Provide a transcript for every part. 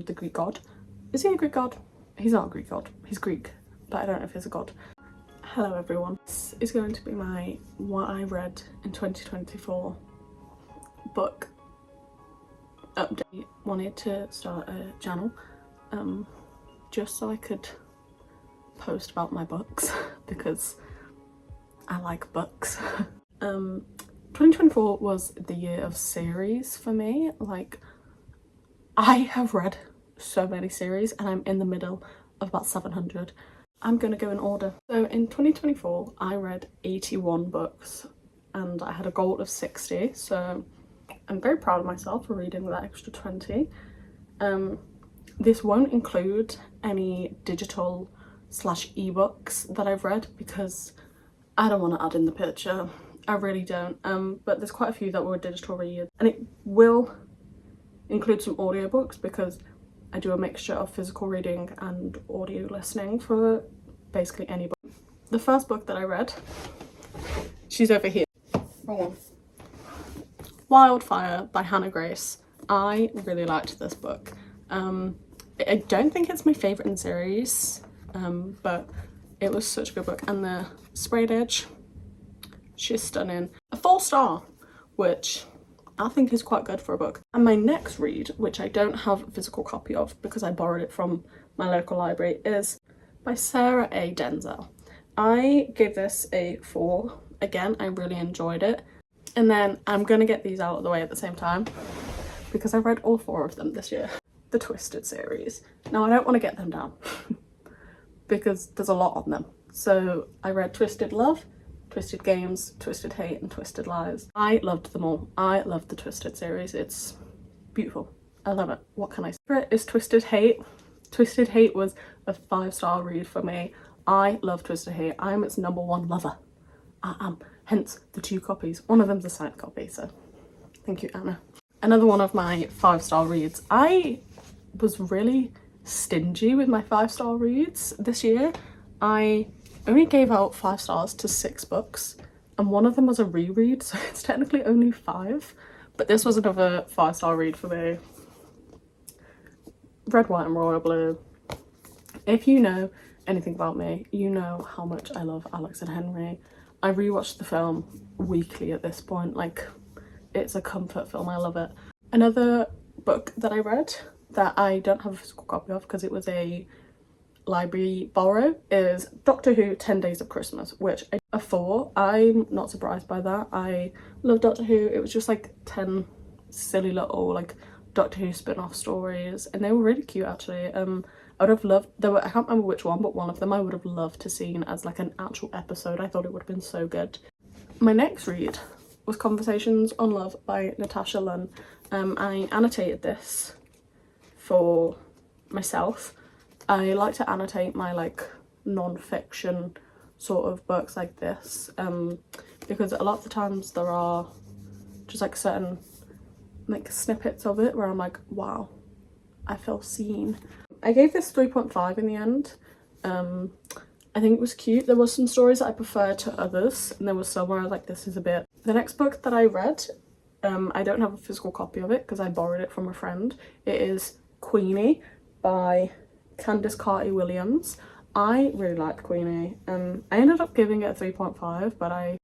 the Greek god. Is he a Greek god? He's not a Greek god. He's Greek, but I don't know if he's a god. Hello everyone. This is going to be my what I read in 2024 book update. Wanted to start a channel just so I could post about my books because I like books. 2024 was the year of series for me. Like, I have read so many series and I'm in the middle of about 700. I'm gonna go in order. So in 2024 I read 81 books and I had a goal of 60, so I'm very proud of myself for reading that extra 20. This won't include any digital / ebooks that I've read because I don't want to add in the picture. I really don't. But there's quite a few that were digital reads, and it will include some audiobooks because I do a mixture of physical reading and audio listening for basically any book. The first book that I read, she's over here. Wrong one. Wildfire by Hannah Grace. I really liked this book. I don't think it's my favourite in the series, but it was such a good book, and the sprayed edge, she's stunning. A 4-star, which I think is quite good for a book. And my next read, which I don't have a physical copy of because I borrowed it from my local library, is by Sarah A. Denzel. I gave this a 4. Again, I really enjoyed it. And then I'm gonna get these out of the way at the same time because I've read all 4 of them this year. The Twisted series. Now I don't want to get them down because there's a lot on them. So I read Twisted Love, Twisted Games, Twisted Hate and Twisted Lies. I loved them all. I loved the Twisted series. It's beautiful. I love it. What can I say? Favorite is Twisted Hate. Twisted Hate was a 5-star read for me. I love Twisted Hate. I am its #1 lover. I am. Hence the 2 copies. One of them's a signed copy, so thank you, Anna. Another one of my 5-star reads. I was really stingy with my 5-star reads this year. I only gave out 5 stars to 6 books and one of them was a reread, so it's technically only 5, but this was another 5-star read for me. Red, White and Royal Blue. If you know anything about me, you know how much I love Alex and Henry. I rewatch the film weekly at this point. Like, it's a comfort film. I love it. Another book that I read that I don't have a physical copy of because it was a library borrow is Doctor Who 10 Days of Christmas, which I a 4. I'm not surprised by that. I love Doctor Who. It was just like 10 silly little like Doctor Who spin-off stories and they were really cute actually. I would have loved, there were, I can't remember which one, but one of them I would have loved to seen as like an actual episode. I thought it would have been so good. My next read was Conversations on Love by Natasha Lunn. I annotated this for myself. I like to annotate my like non-fiction sort of books like this because a lot of the times there are just like certain like snippets of it where I'm like, wow, I feel seen. I gave this 3.5 in the end. I think it was cute. There was some stories that I preferred to others and there was some where I was like, this is a bit. The next book that I read, I don't have a physical copy of it because I borrowed it from a friend. It is Queenie by Candice Carty-Williams. I really liked Queenie. I ended up giving it a 3.5, but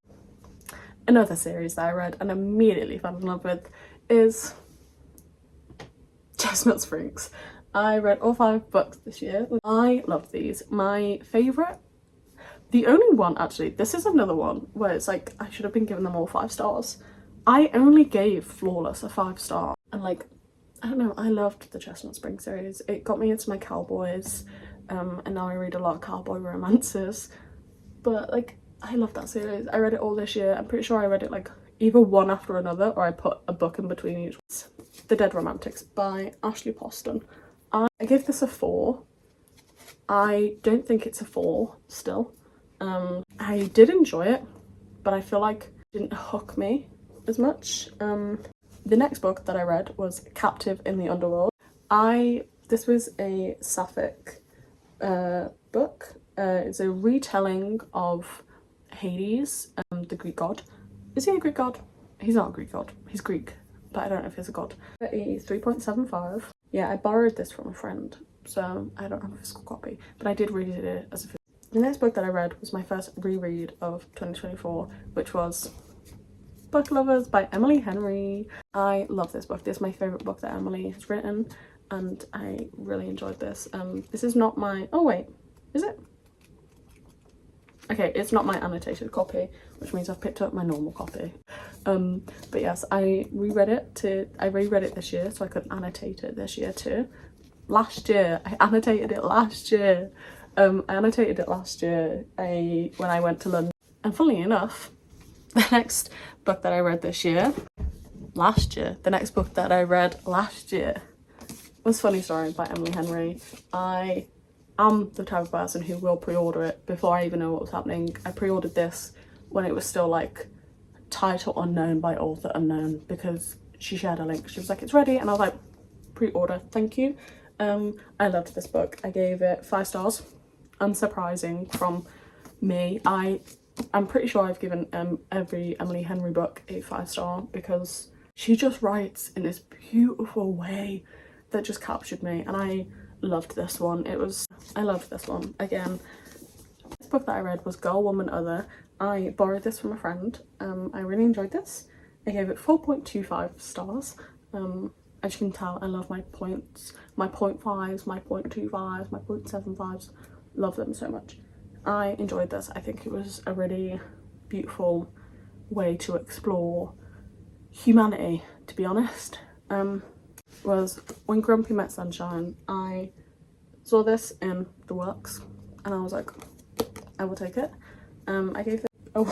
another series that I read and immediately fell in love with is Chestnut Springs. I read all 5 books this year. I loved these. My favourite, the only one actually, this is another one where it's like I should have been giving them all 5 stars. I only gave Flawless a 5-star and like, I don't know, I loved the Chestnut Springs series. It got me into my cowboys and now I read a lot of cowboy romances, but like I love that series. I read it all this year. I'm pretty sure I read it like either one after another or I put a book in between each. The Dead Romantics by Ashley Poston. I gave this a 4. I don't think it's a 4 still. I did enjoy it, but I feel like it didn't hook me as much. The next book that I read was Captive in the Underworld. This was a sapphic book. It's a retelling of Hades, the Greek god. Is he a Greek god? He's not a Greek god. He's Greek, but I don't know if he's a god. A 3.75. Yeah, I borrowed this from a friend, so I don't have a physical copy, but I did read it as a physical. The next book that I read was my first reread of 2024, which was Book Lovers by Emily Henry. I love this book. This is my favourite book that Emily has written, and I really enjoyed this. This is not my... Oh wait, is it? Okay, it's not my annotated copy, which means I've picked up my normal copy. But yes, I reread it this year so I could annotate it this year too. Last year, I annotated it last year. When I went to London. And funnily enough, the next book that I read last year was Funny Story by Emily Henry. I am the type of person who will pre-order it before I even know what was happening. I pre-ordered this when it was still like title unknown by author unknown, because she shared a link. She was like, it's ready, and I was like, pre-order, thank you. I loved this book. I gave it 5 stars. Unsurprising from me. I'm pretty sure I've given every Emily Henry book a 5-star, because she just writes in this beautiful way that just captured me, and I loved this one. I loved this one. Again, this book that I read was Girl, Woman, Other. I borrowed this from a friend. I really enjoyed this. I gave it 4.25 stars. As you can tell, I love my points, my 0.5s, my 0.25s, my 0.75s. Love them so much. I enjoyed this. I think it was a really beautiful way to explore humanity, to be honest. Was When Grumpy Met Sunshine. I saw this in the works and I was like, I will take it. I gave it a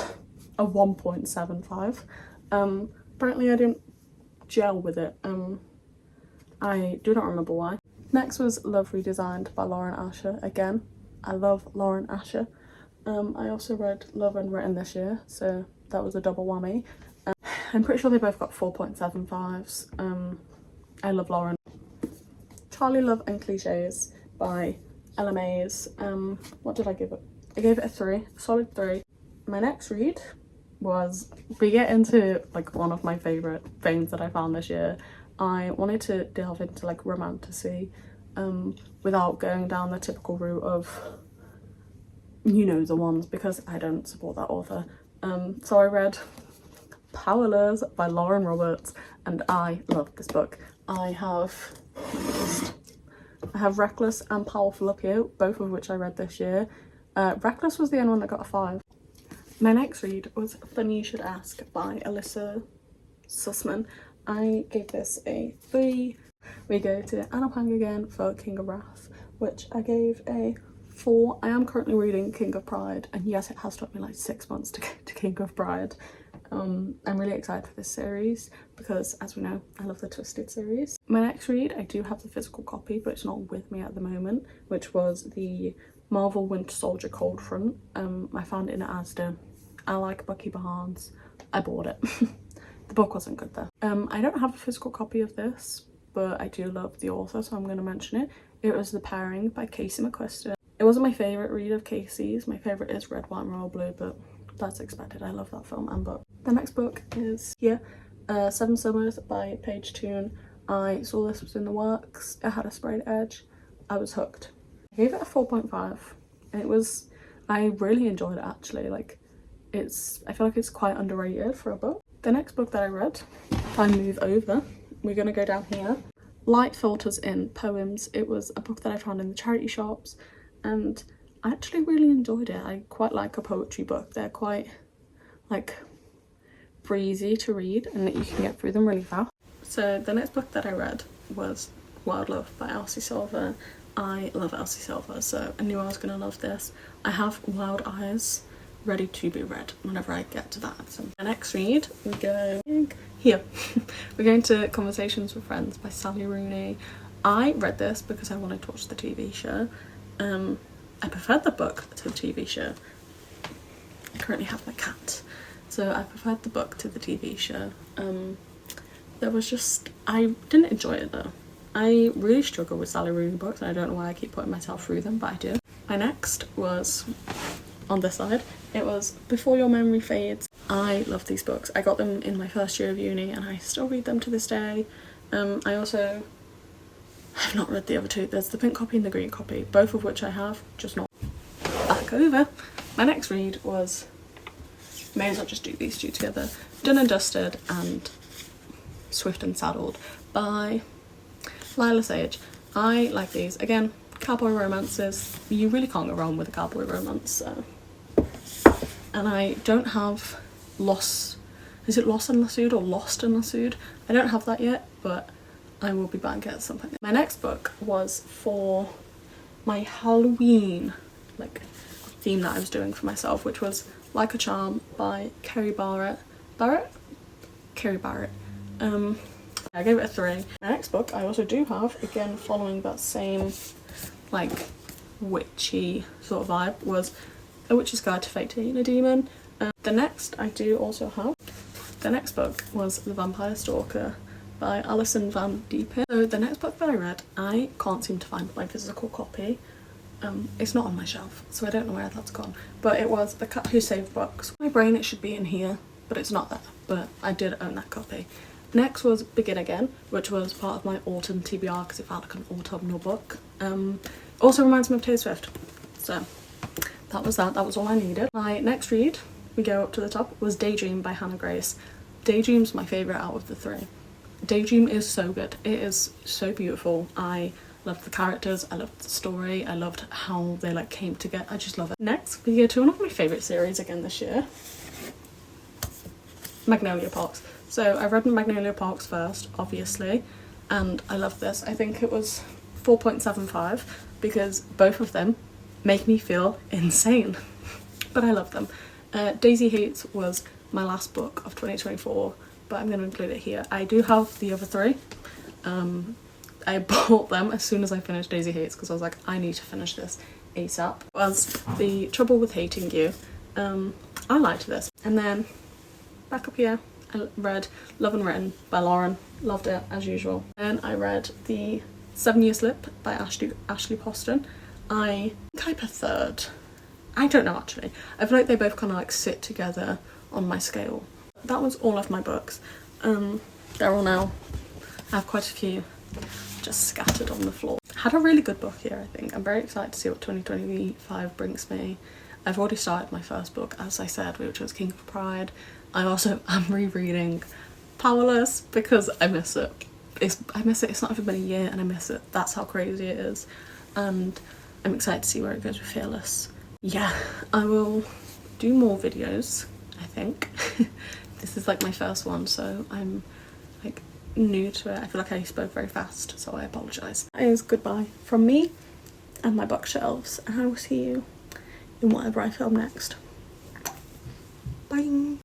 1.75. Apparently I didn't gel with it. I do not remember why. Next was Love Redesigned by Lauren Asher. Again, I love Lauren Asher. I also read Love Unwritten this year, so that was a double whammy. I'm pretty sure they both got 4.75s. I love Lauren. Charlie, Love and Cliches by Ella Mays. What did I give it? I gave it a 3, a solid 3. My next read was, we get into like one of my favourite things that I found this year. I wanted to delve into like romantasy without going down the typical route of, you know, the ones, because I don't support that author. So I read Powerless by Lauren Roberts, and I loved this book. I have Reckless and Powerful up here, both of which I read this year. Reckless was the only one that got a 5. My next read was Funny You Should Ask by Alyssa Sussman. I gave this a 3. We go to Anna Pang again for King of Wrath, which I gave a 4. I am currently reading King of Pride, and yes, it has took me like 6 months to get to King of Pride. I'm really excited for this series because, as we know, I love the Twisted series. My next read, I do have the physical copy, but it's not with me at the moment, which was the Marvel Winter Soldier Cold Front. I found it in Asda. I like Bucky Barnes. I bought it. The book wasn't good though. I don't have a physical copy of this, but I do love the author, so I'm going to mention it. It was The Pairing by Casey McQuiston. It wasn't my favourite read of Casey's. My favourite is Red, White and Royal Blue, but that's expected. I love that film and book. The next book is here, 7 Summers by Paige Toon. I saw this was in the works. It had a sprayed edge. I was hooked. I gave it a 4.5. I really enjoyed it actually. Like, I feel like it's quite underrated for a book. The next book that I read, if I move over, we're gonna go down here. Light Filters in Poems. It was a book that I found in the charity shops, and I actually really enjoyed it. I quite like a poetry book. They're quite like breezy to read and that you can get through them really fast. So the next book that I read was Wild Love by Elsie Silver. I love Elsie Silver, so I knew I was gonna love this. I have Wild Eyes ready to be read whenever I get to that. So the next read, we go here. We're going to Conversations with Friends by Sally Rooney. I read this because I wanted to watch the TV show. I preferred the book to the TV show. I currently have my cat, so I preferred the book to the TV show. I didn't enjoy it though. I really struggle with Sally Rooney books, and I don't know why I keep putting myself through them, but I do. My next was on this side. It was Before Your Memory Fades. I love these books. I got them in my first year of uni and I still read them to this day. I also I've not read the other two. There's the pink copy and the green copy, both of which I have, just not. Back over. My next read was, may as well just do these two together, Done and Dusted and Swift and Saddled by Lila Sage. I like these. Again, cowboy romances. You really can't go wrong with a cowboy romance. So. And I don't have Lost, is it Lost and Lassoed or Lost and Lassoed? I don't have that yet, but I will be back at something. My next book was for my Halloween theme that I was doing for myself, which was Like a Charm by Kerry Barrett. Kerry Barrett. I gave it a 3. My next book I also do have, again following that same like witchy sort of vibe, was A Witch's Guide to Fate Dating a Demon. The next I do also have, the next book was The Vampire Stalker by Alison Van Diepen. So the next book that I read, I can't seem to find my physical copy. It's not on my shelf, so I don't know where that's gone. But it was The Cat Who Saved Books. My brain, it should be in here, but it's not there. But I did own that copy. Next was Begin Again, which was part of my autumn TBR because it felt like an autumnal book. Also reminds me of Taylor Swift. So that was that. That was all I needed. My next read, we go up to the top, was Daydream by Hannah Grace. Daydream's my favourite out of the 3. Daydream is so good. It is so beautiful. I loved the characters, I loved the story, I loved how they came together. I just love it. Next, we go to one of my favourite series again this year, Magnolia Parks. So I read Magnolia Parks first, obviously, and I loved this. I think it was 4.75 because both of them make me feel insane, but I love them. Daisy Hates was my last book of 2024, but I'm going to include it here. I do have the other 3. I bought them as soon as I finished Daisy Hates because I was like, I need to finish this ASAP. It was The Trouble with Hating You. I liked this. And then back up here, I read Love Unwritten by Lauren. Loved it as usual. And I read The 7-Year Slip by Ashley Poston. I think I preferred, I don't know actually. I feel like they both kind of sit together on my scale. That was all of my books. They're all now, I have quite a few just scattered on the floor. Had a really good book here, I think. I'm very excited to see what 2025 brings me. I've already started my first book, as I said, which was King of Pride. I also am rereading Powerless because I miss it. I miss it. It's not even been a year and I miss it. That's how crazy it is. And I'm excited to see where it goes with Fearless. Yeah, I will do more videos, I think. This is my first one, so I'm new to it. I feel like I spoke very fast, so I apologise. That is goodbye from me and my bookshelves, and I will see you in whatever I film next. Bye!